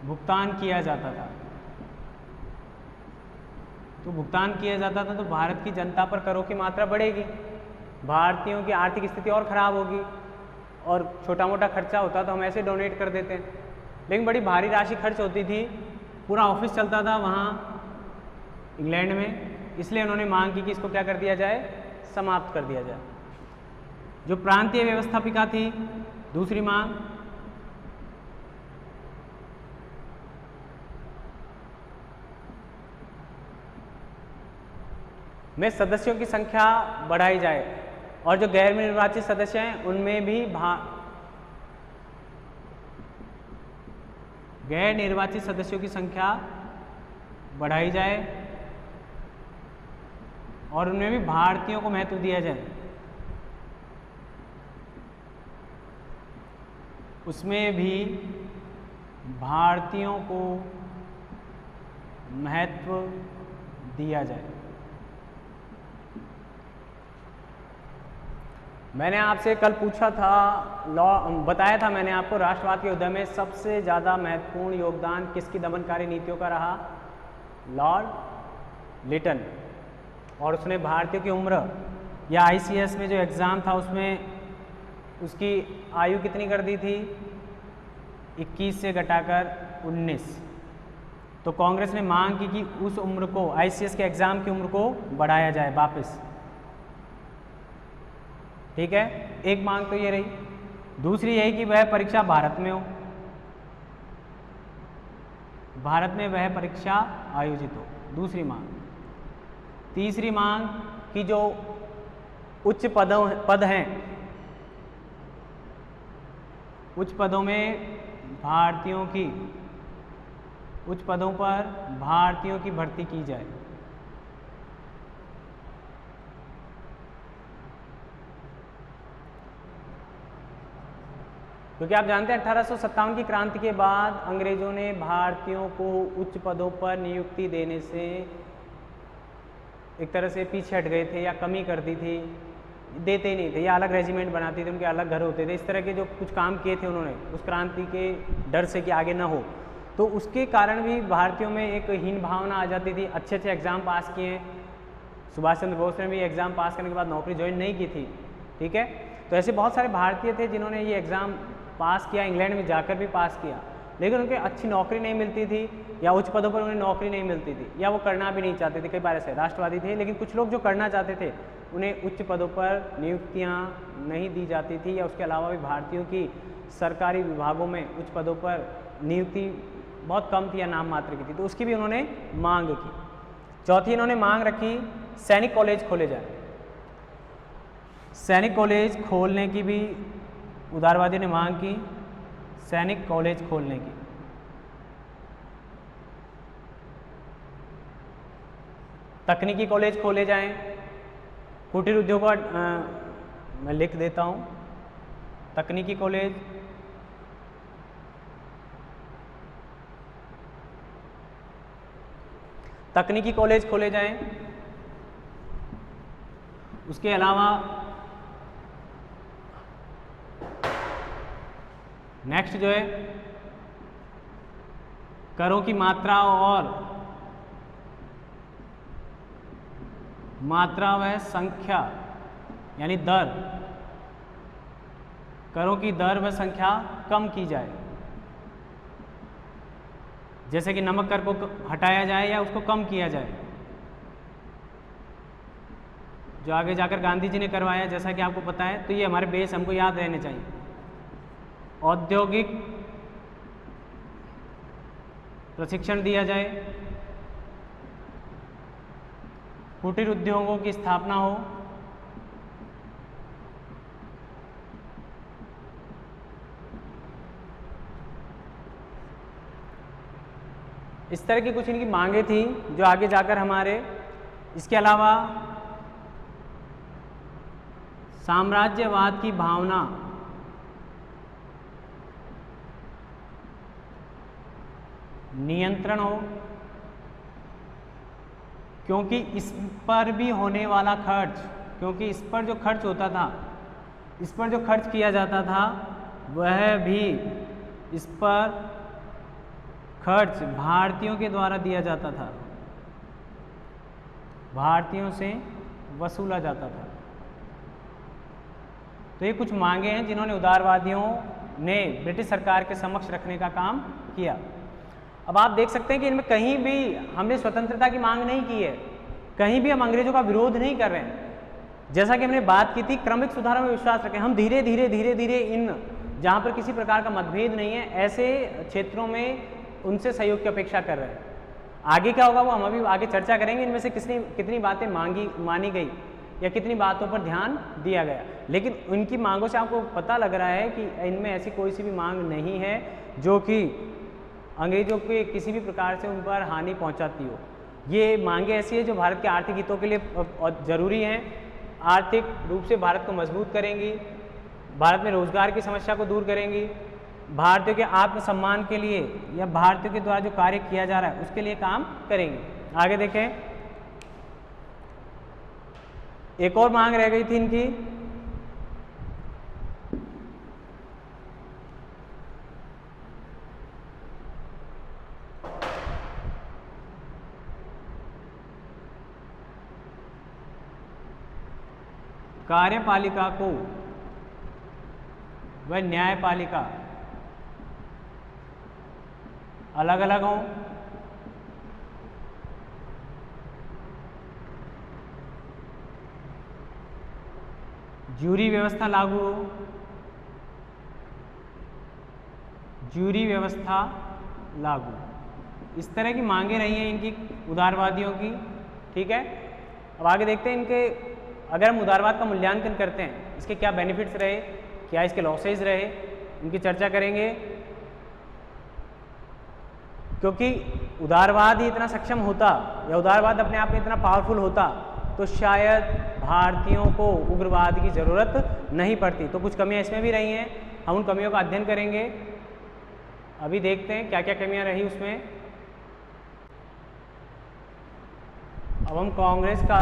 भुगतान किया जाता था। तो भुगतान किया जाता था तो भारत की जनता पर करों की मात्रा बढ़ेगी, भारतीयों की आर्थिक स्थिति और ख़राब होगी, और छोटा मोटा खर्चा होता तो हम ऐसे डोनेट कर देते हैं, लेकिन बड़ी भारी राशि खर्च होती थी, पूरा ऑफिस चलता था वहाँ इंग्लैंड में, इसलिए उन्होंने मांग की कि इसको क्या कर दिया जाए, समाप्त कर दिया जाए। जो प्रांतीय व्यवस्थापिका थी, दूसरी मांग, में सदस्यों की संख्या बढ़ाई जाए और जो गैर निर्वाचित सदस्य हैं उनमें भी गैर निर्वाचित सदस्यों की संख्या बढ़ाई जाए और उनमें भी भारतीयों को महत्व दिया जाए। उसमें भी भारतीयों को महत्व दिया जाए। मैंने आपसे कल पूछा था, बताया था मैंने आपको, राष्ट्रवाद के उदय में सबसे ज़्यादा महत्वपूर्ण योगदान किसकी दमनकारी नीतियों का रहा, लॉर्ड लिटन। और उसने भारतीयों की उम्र या आईसीएस में जो एग्ज़ाम था उसमें उसकी आयु कितनी कर दी थी, 21 से घटाकर 19। तो कांग्रेस ने मांग की कि उस उम्र को, आईसीएस के एग्ज़ाम की उम्र को बढ़ाया जाए वापस। ठीक है, एक मांग तो ये रही। दूसरी यही कि वह परीक्षा भारत में हो, भारत में वह परीक्षा आयोजित हो, दूसरी मांग। तीसरी मांग कि जो उच्च पद हैं, उच्च पदों में भारतीयों की, उच्च पदों पर भारतीयों की भर्ती की जाए। क्योंकि आप जानते हैं 1857 की क्रांति के बाद अंग्रेजों ने भारतीयों को उच्च पदों पर नियुक्ति देने से एक तरह से पीछे हट गए थे या कमी कर दी थी, देते ही नहीं थे, या अलग रेजिमेंट बनाते थे, उनके अलग घर होते थे। इस तरह के जो कुछ काम किए थे उन्होंने उस क्रांति के डर से कि आगे ना हो, तो उसके कारण भी भारतीयों में एक हीन भावना आ जाती थी। अच्छे अच्छे एग्ज़ाम पास किए, सुभाष चंद्र बोस ने भी एग्ज़ाम पास करने के बाद नौकरी ज्वाइन नहीं की थी। ठीक है, तो ऐसे बहुत सारे भारतीय थे जिन्होंने ये एग्ज़ाम पास किया, इंग्लैंड में जाकर भी पास किया, लेकिन उनके अच्छी नौकरी नहीं मिलती थी या उच्च पदों पर उन्हें नौकरी नहीं मिलती थी या वो करना भी नहीं चाहते थे। कई बार ऐसे राष्ट्रवादी थे, लेकिन कुछ लोग जो करना चाहते थे उन्हें उच्च पदों पर नियुक्तियाँ नहीं दी जाती थी, या उसके अलावा भी भारतीयों की सरकारी विभागों में उच्च पदों पर नियुक्ति बहुत कम थी या नाम मात्र की थी, तो उसकी भी उन्होंने मांग की। चौथी इन्होंने मांग रखी सैनिक कॉलेज खोले जाए। सैनिक कॉलेज खोलने की भी उदारवादियों ने मांग की, सैनिक कॉलेज खोलने की। तकनीकी कॉलेज खोले जाएं, कुटीर उद्योग मैं लिख देता हूं, तकनीकी कॉलेज, तकनीकी कॉलेज खोले जाएं। उसके अलावा नेक्स्ट जो है करों की मात्रा व संख्या यानी दर, करों की दर व संख्या कम की जाए। जैसे कि नमक कर को हटाया जाए या उसको कम किया जाए, जो आगे जाकर गांधी जी ने करवाया, जैसा कि आपको पता है। तो ये हमारे बेस हमको याद रहने चाहिए। औद्योगिक प्रशिक्षण दिया जाए, कुटीर उद्योगों की स्थापना हो, इस तरह की कुछ इनकी मांगे थी जो आगे जाकर हमारे, इसके अलावा साम्राज्यवाद की भावना नियंत्रण हो, क्योंकि इस पर भी होने वाला खर्च, क्योंकि इस पर जो खर्च होता था, इस पर जो खर्च किया जाता था, वह भी इस पर खर्च भारतीयों के द्वारा दिया जाता था, भारतीयों से वसूला जाता था। तो ये कुछ मांगे हैं जिन्होंने उदारवादियों ने ब्रिटिश सरकार के समक्ष रखने का काम किया। अब आप देख सकते हैं कि इनमें कहीं भी हमने स्वतंत्रता की मांग नहीं की है, कहीं भी हम अंग्रेजों का विरोध नहीं कर रहे हैं। जैसा कि हमने बात की थी, क्रमिक सुधारों में विश्वास रखें। हम धीरे धीरे इन जहाँ पर किसी प्रकार का मतभेद नहीं है, ऐसे क्षेत्रों में उनसे सहयोग की अपेक्षा कर रहे हैं। आगे क्या होगा वो हम अभी आगे चर्चा करेंगे, इनमें से कितनी बातें मानी गई या कितनी बातों पर ध्यान दिया गया। लेकिन उनकी मांगों से आपको पता लग रहा है कि इनमें ऐसी कोई सी भी मांग नहीं है जो कि अंग्रेजों के किसी भी प्रकार से उन पर हानि पहुंचाती हो। ये मांगे ऐसी है जो भारत के आर्थिक हितों के लिए जरूरी हैं, आर्थिक रूप से भारत को मजबूत करेंगी, भारत में रोजगार की समस्या को दूर करेंगी, भारतीयों के आत्मसम्मान के लिए या भारतीयों के द्वारा जो कार्य किया जा रहा है उसके लिए काम करेंगे। आगे देखें, एक और मांग रह गई थी इनकी, कार्यपालिका को व न्यायपालिका अलग अलग हों, ज्यूरी व्यवस्था लागू हो, ज्यूरी व्यवस्था लागू, इस तरह की मांगे रही हैं इनकी उदारवादियों की। ठीक है, अब आगे देखते हैं इनके, अगर हम उदारवाद का मूल्यांकन करते हैं, इसके क्या बेनिफिट्स रहे, क्या इसके लॉसेज रहे, इनकी चर्चा करेंगे। क्योंकि उदारवाद ही इतना सक्षम होता या उदारवाद अपने आप में इतना पावरफुल होता तो शायद भारतीयों को उग्रवाद की ज़रूरत नहीं पड़ती। तो कुछ कमियां इसमें भी रही हैं, हम उन कमियों का अध्ययन करेंगे। अभी देखते हैं क्या क्या कमियां रही उसमें। अब हम कांग्रेस का,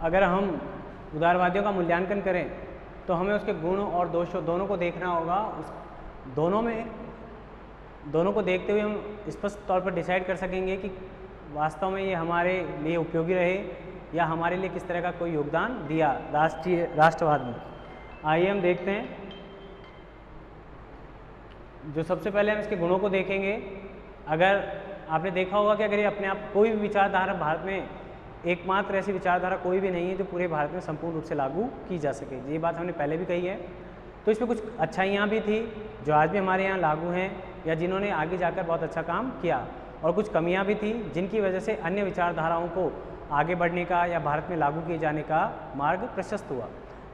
अगर हम उदारवादियों का मूल्यांकन करें तो हमें उसके गुण और दोषों दोनों को देखना होगा। उस दोनों को देखते हुए हम स्पष्ट तौर पर डिसाइड कर सकेंगे कि वास्तव में ये हमारे लिए उपयोगी रहे या हमारे लिए किस तरह का कोई योगदान दिया राष्ट्रवाद में। आइए हम देखते हैं। जो सबसे पहले हम इसके गुणों को देखेंगे। अगर आपने देखा होगा कि अगर ये अपने आप कोई भी विचारधारा भारत में, एकमात्र ऐसी विचारधारा कोई भी नहीं है जो पूरे भारत में संपूर्ण रूप से लागू की जा सके। ये बात हमने पहले भी कही है। तो इसमें कुछ अच्छाइयाँ भी थी जो आज भी हमारे यहाँ लागू हैं या जिन्होंने आगे जाकर बहुत अच्छा काम किया, और कुछ कमियाँ भी थी जिनकी वजह से अन्य विचारधाराओं को आगे बढ़ने का या भारत में लागू किए जाने का मार्ग प्रशस्त हुआ।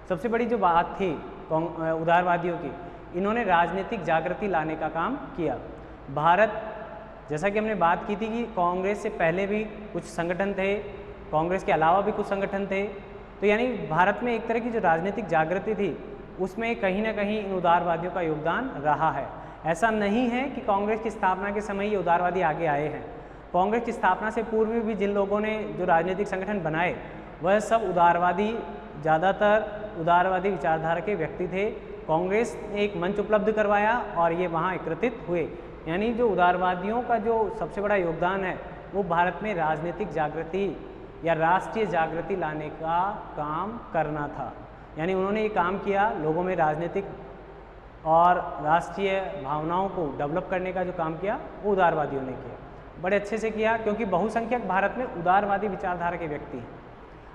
सबसे बड़ी जो बात थी उदारवादियों की, इन्होंने राजनीतिक जागृति लाने का काम किया। भारत, जैसा कि हमने बात की थी कि कांग्रेस से पहले भी कुछ संगठन थे, कांग्रेस के अलावा भी कुछ संगठन थे, तो यानी भारत में एक तरह की जो राजनीतिक जागृति थी उसमें कहीं ना कहीं इन उदारवादियों का योगदान रहा है। ऐसा नहीं है कि कांग्रेस की स्थापना के समय ये उदारवादी आगे आए हैं। कांग्रेस की स्थापना से पूर्व भी जिन लोगों ने जो राजनीतिक संगठन बनाए वह सब उदारवादी, ज़्यादातर उदारवादी विचारधारा के व्यक्ति थे। कांग्रेस ने एक मंच उपलब्ध करवाया और ये वहाँ एकत्रित हुए। यानी जो उदारवादियों का जो सबसे बड़ा योगदान है वो भारत में राजनीतिक जागृति या राष्ट्रीय जागृति लाने का काम करना था। यानी उन्होंने ये काम किया, लोगों में राजनीतिक और राष्ट्रीय भावनाओं को डेवलप करने का जो काम किया वो उदारवादियों ने किया। बड़े अच्छे से किया, क्योंकि बहुसंख्यक भारत में उदारवादी विचारधारा के व्यक्ति हैं।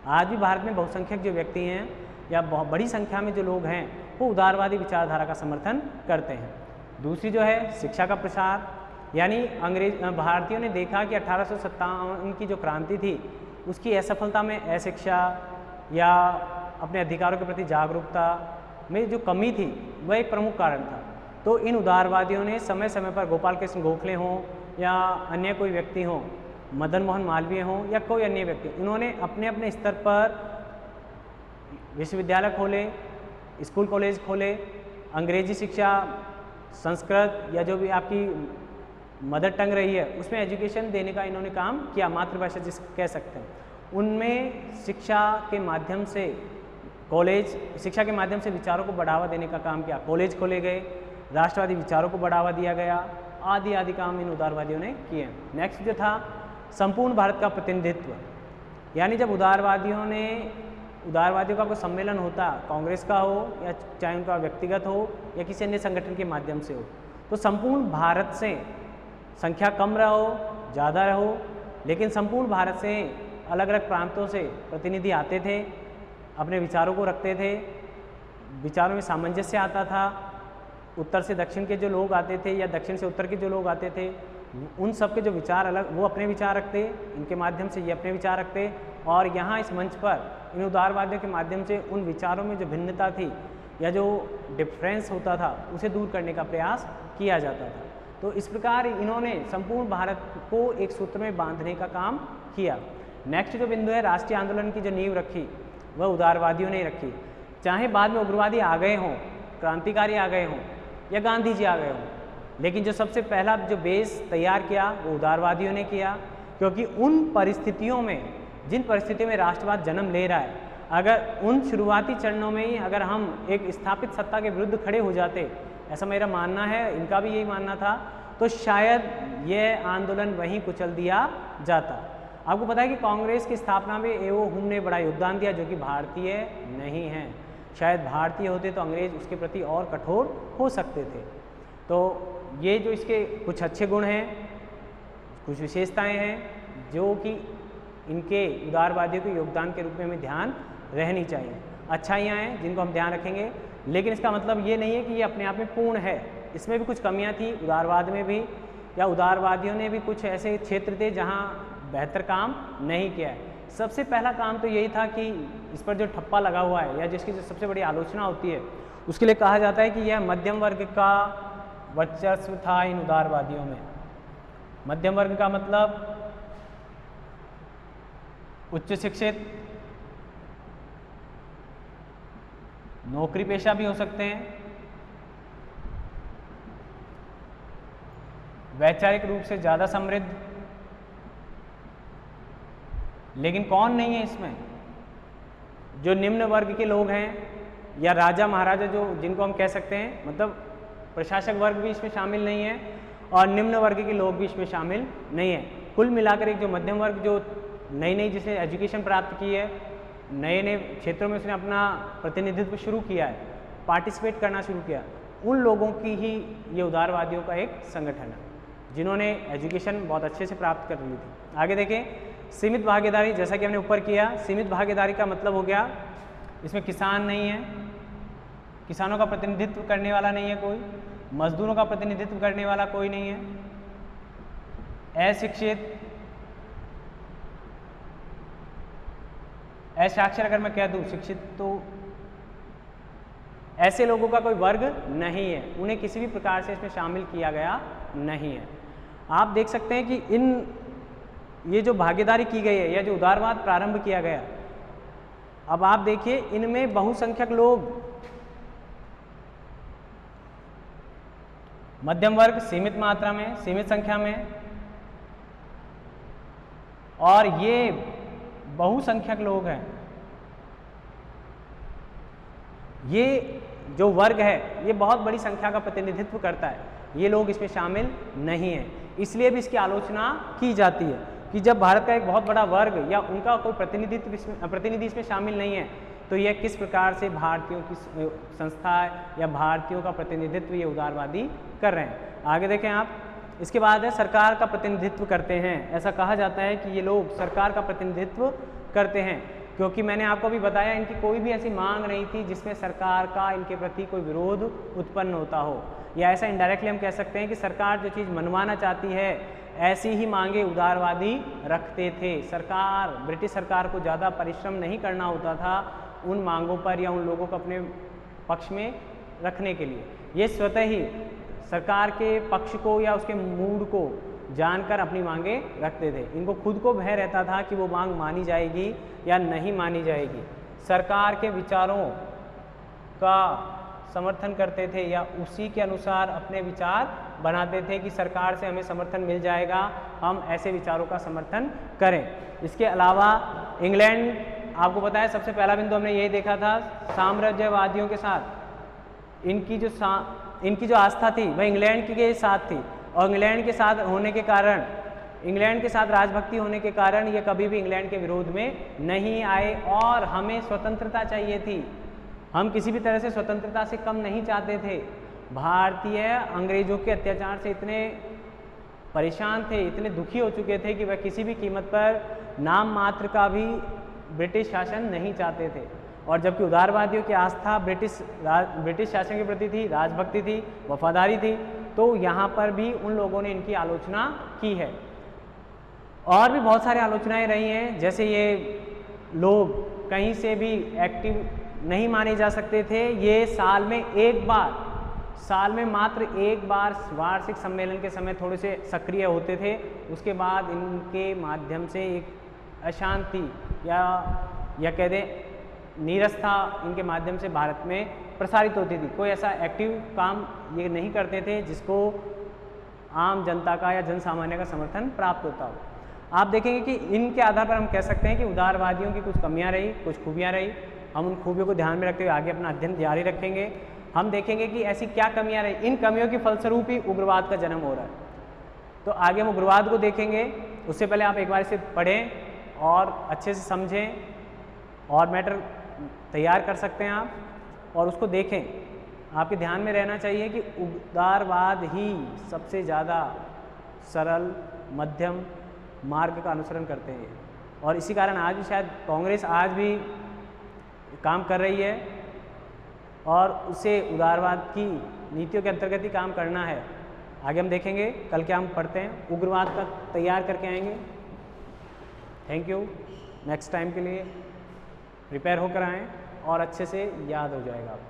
आज भी भारत में बहुसंख्यक जो व्यक्ति हैं या बहुत बड़ी संख्या में जो लोग हैं वो उदारवादी विचारधारा का समर्थन करते हैं। दूसरी जो है शिक्षा का प्रसार, यानी भारतीयों ने देखा कि 1857 की जो क्रांति थी उसकी असफलता में अशिक्षा या अपने अधिकारों के प्रति जागरूकता में जो कमी थी वह एक प्रमुख कारण था। तो इन उदारवादियों ने समय समय पर गोपाल कृष्ण गोखले हों या अन्य कोई व्यक्ति हों, मदन मोहन मालवीय हों या कोई अन्य व्यक्ति, इन्होंने अपने अपने स्तर पर विश्वविद्यालय खोले, स्कूल कॉलेज खोले, अंग्रेजी शिक्षा, संस्कृत या जो भी आपकी मदर टंग रही है उसमें एजुकेशन देने का इन्होंने काम किया, मातृभाषा जिस कह सकते हैं। उनमें शिक्षा के माध्यम से शिक्षा के माध्यम से विचारों को बढ़ावा देने का काम किया। कॉलेज खोले गए, राष्ट्रवादी विचारों को बढ़ावा दिया गया, आदि आदि काम इन उदारवादियों ने किए। नेक्स्ट जो था संपूर्ण भारत का प्रतिनिधित्व, यानी जब उदारवादियों का कोई सम्मेलन होता, कांग्रेस का हो या चाहे उनका व्यक्तिगत हो या किसी अन्य संगठन के माध्यम से हो, तो संपूर्ण भारत से, संख्या कम रहो ज़्यादा रहो, लेकिन संपूर्ण भारत से अलग अलग प्रांतों से प्रतिनिधि आते थे, अपने विचारों को रखते थे, विचारों में सामंजस्य आता था। उत्तर से दक्षिण के जो लोग आते थे या दक्षिण से उत्तर के जो लोग आते थे, उन सब के जो विचार अलग, वो अपने विचार रखते, इनके माध्यम से ये अपने विचार रखते, और यहाँ इस मंच पर इन उदारवादियों के माध्यम से उन विचारों में जो भिन्नता थी या जो डिफरेंस होता था उसे दूर करने का प्रयास किया जाता था। तो इस प्रकार इन्होंने संपूर्ण भारत को एक सूत्र में बांधने का काम किया। नेक्स्ट जो बिंदु है, राष्ट्रीय आंदोलन की जो नींव रखी वह उदारवादियों ने रखी। चाहे बाद में उग्रवादी आ गए हों, क्रांतिकारी आ गए हों या गांधी जी आ गए हों, लेकिन जो सबसे पहला जो बेस तैयार किया वो उदारवादियों ने किया। क्योंकि उन परिस्थितियों में, जिन परिस्थितियों में राष्ट्रवाद जन्म ले रहा है, अगर उन शुरुआती चरणों में ही अगर हम एक स्थापित सत्ता के विरुद्ध खड़े हो जाते, ऐसा मेरा मानना है, इनका भी यही मानना था, तो शायद यह आंदोलन वहीं कुचल दिया जाता। आपको पता है कि कांग्रेस की स्थापना में एओ हुम ने बड़ा योगदान दिया, जो कि भारतीय नहीं हैं। शायद भारतीय होते तो अंग्रेज उसके प्रति और कठोर हो सकते थे। तो ये जो इसके कुछ अच्छे गुण हैं, कुछ विशेषताएं हैं जो कि इनके उदारवादियों के योगदान के रूप में हमें ध्यान रहनी चाहिए। अच्छाइयाँ हैं जिनको हम ध्यान रखेंगे, लेकिन इसका मतलब ये नहीं है कि ये अपने आप में पूर्ण है। इसमें भी कुछ कमियाँ थी उदारवाद में भी, या उदारवादियों ने भी कुछ ऐसे क्षेत्र थे जहाँ बेहतर काम नहीं किया है। सबसे पहला काम तो यही था कि इस पर जो ठप्पा लगा हुआ है या जिसकी जो सबसे बड़ी आलोचना होती है, उसके लिए कहा जाता है कि यह मध्यम वर्ग का वर्चस्व था इन उदारवादियों में। मध्यम वर्ग का मतलब उच्च शिक्षित, नौकरी पेशा भी हो सकते हैं, वैचारिक रूप से ज़्यादा समृद्ध, लेकिन कौन नहीं है इसमें? जो निम्न वर्ग के लोग हैं या राजा महाराजा जो जिनको हम कह सकते हैं, मतलब प्रशासक वर्ग भी इसमें शामिल नहीं है और निम्न वर्ग के लोग भी इसमें शामिल नहीं है। कुल मिलाकर एक जो मध्यम वर्ग जो नई नई जिसने एजुकेशन प्राप्त की है, नए नए क्षेत्रों में उसने अपना प्रतिनिधित्व शुरू किया है, पार्टिसिपेट करना शुरू किया, उन लोगों की ही ये उदारवादियों का एक संगठन है, जिन्होंने एजुकेशन बहुत अच्छे से प्राप्त कर ली थी। आगे देखें, सीमित भागीदारी, जैसा कि हमने ऊपर किया, सीमित भागीदारी का मतलब हो गया इसमें किसान नहीं है, किसानों का प्रतिनिधित्व करने वाला नहीं है कोई, मजदूरों का प्रतिनिधित्व करने वाला कोई नहीं है, अशिक्षित, असाक्षर अगर मैं कह दूं, शिक्षित तो ऐसे लोगों का कोई वर्ग नहीं है, उन्हें किसी भी प्रकार से इसमें शामिल किया गया नहीं है। आप देख सकते हैं कि ये जो भागीदारी की गई है या जो उदारवाद प्रारंभ किया गया, अब आप देखिए इनमें बहुसंख्यक लोग, मध्यम वर्ग सीमित मात्रा में, सीमित संख्या में, और ये बहुसंख्यक लोग हैं। ये जो वर्ग है ये बहुत बड़ी संख्या का प्रतिनिधित्व करता है, ये लोग इसमें शामिल नहीं है। इसलिए भी इसकी आलोचना की जाती है कि जब भारत का एक बहुत बड़ा वर्ग या उनका कोई प्रतिनिधि इसमें शामिल नहीं है, तो यह किस प्रकार से भारतीयों की संस्था या भारतीयों का प्रतिनिधित्व ये उदारवादी कर रहे हैं। आगे देखें आप, इसके बाद है सरकार का प्रतिनिधित्व करते हैं। ऐसा कहा जाता है कि ये लोग सरकार का प्रतिनिधित्व करते हैं, क्योंकि मैंने आपको भी बताया इनकी कोई भी ऐसी मांग नहीं थी जिसमें सरकार का इनके प्रति कोई विरोध उत्पन्न होता हो, या ऐसा इनडायरेक्टली हम कह सकते हैं कि सरकार जो चीज़ मनवाना चाहती है ऐसी ही मांगे उदारवादी रखते थे। सरकार, ब्रिटिश सरकार को ज़्यादा परिश्रम नहीं करना होता था उन मांगों पर या उन लोगों को अपने पक्ष में रखने के लिए। ये स्वतः ही सरकार के पक्ष को या उसके मूड को जानकर अपनी मांगे रखते थे। इनको खुद को भय रहता था कि वो मांग मानी जाएगी या नहीं मानी जाएगी। सरकार के विचारों का समर्थन करते थे या उसी के अनुसार अपने विचार बनाते थे कि सरकार से हमें समर्थन मिल जाएगा, हम ऐसे विचारों का समर्थन करें। इसके अलावा इंग्लैंड, आपको पता है सबसे पहला बिंदु हमने यही देखा था, साम्राज्यवादियों के साथ इनकी जो आस्था थी वह इंग्लैंड के साथ थी, और इंग्लैंड के साथ होने के कारण, इंग्लैंड के साथ राजभक्ति होने के कारण ये कभी भी इंग्लैंड के विरोध में नहीं आए। और हमें स्वतंत्रता चाहिए थी, हम किसी भी तरह से स्वतंत्रता से कम नहीं चाहते थे। भारतीय अंग्रेजों के अत्याचार से इतने परेशान थे, इतने दुखी हो चुके थे कि वह किसी भी कीमत पर नाम मात्र का भी ब्रिटिश शासन नहीं चाहते थे। और जबकि उदारवादियों की आस्था ब्रिटिश शासन के प्रति थी, राजभक्ति थी, वफादारी थी, तो यहाँ पर भी उन लोगों ने इनकी आलोचना की है। और भी बहुत सारी आलोचनाएं रही हैं, जैसे ये लोग कहीं से भी एक्टिव नहीं माने जा सकते थे। ये साल में मात्र एक बार वार्षिक सम्मेलन के समय थोड़े से सक्रिय होते थे, उसके बाद इनके माध्यम से एक अशांति या कह दें नीरसता इनके माध्यम से भारत में प्रसारित होती थी। कोई ऐसा एक्टिव काम ये नहीं करते थे जिसको आम जनता का या जन सामान्य का समर्थन प्राप्त होता हो। आप देखेंगे कि इनके आधार पर हम कह सकते हैं कि उदारवादियों की कुछ कमियां रही, कुछ खूबियां रही। हम उन खूबियों को ध्यान में रखते हुए आगे अपना अध्ययन जारी रखेंगे। हम देखेंगे कि ऐसी क्या कमियां रही, इन कमियों के फलस्वरूप ही उग्रवाद का जन्म हो रहा है। तो आगे हम उग्रवाद को देखेंगे, उससे पहले आप एक बार इसे पढ़ें और अच्छे से समझें और मैटर तैयार कर सकते हैं आप, और उसको देखें। आपके ध्यान में रहना चाहिए कि उदारवाद ही सबसे ज़्यादा सरल मध्यम मार्ग का अनुसरण करते हैं, और इसी कारण आज भी शायद कांग्रेस आज भी काम कर रही है और उसे उदारवाद की नीतियों के अंतर्गत ही काम करना है। आगे हम देखेंगे कल क्या हम पढ़ते हैं, उग्रवाद का तैयार करके आएंगे। Thank you. नेक्स्ट टाइम के लिए प्रिपेयर होकर आएँ और अच्छे से याद हो जाएगा आपको।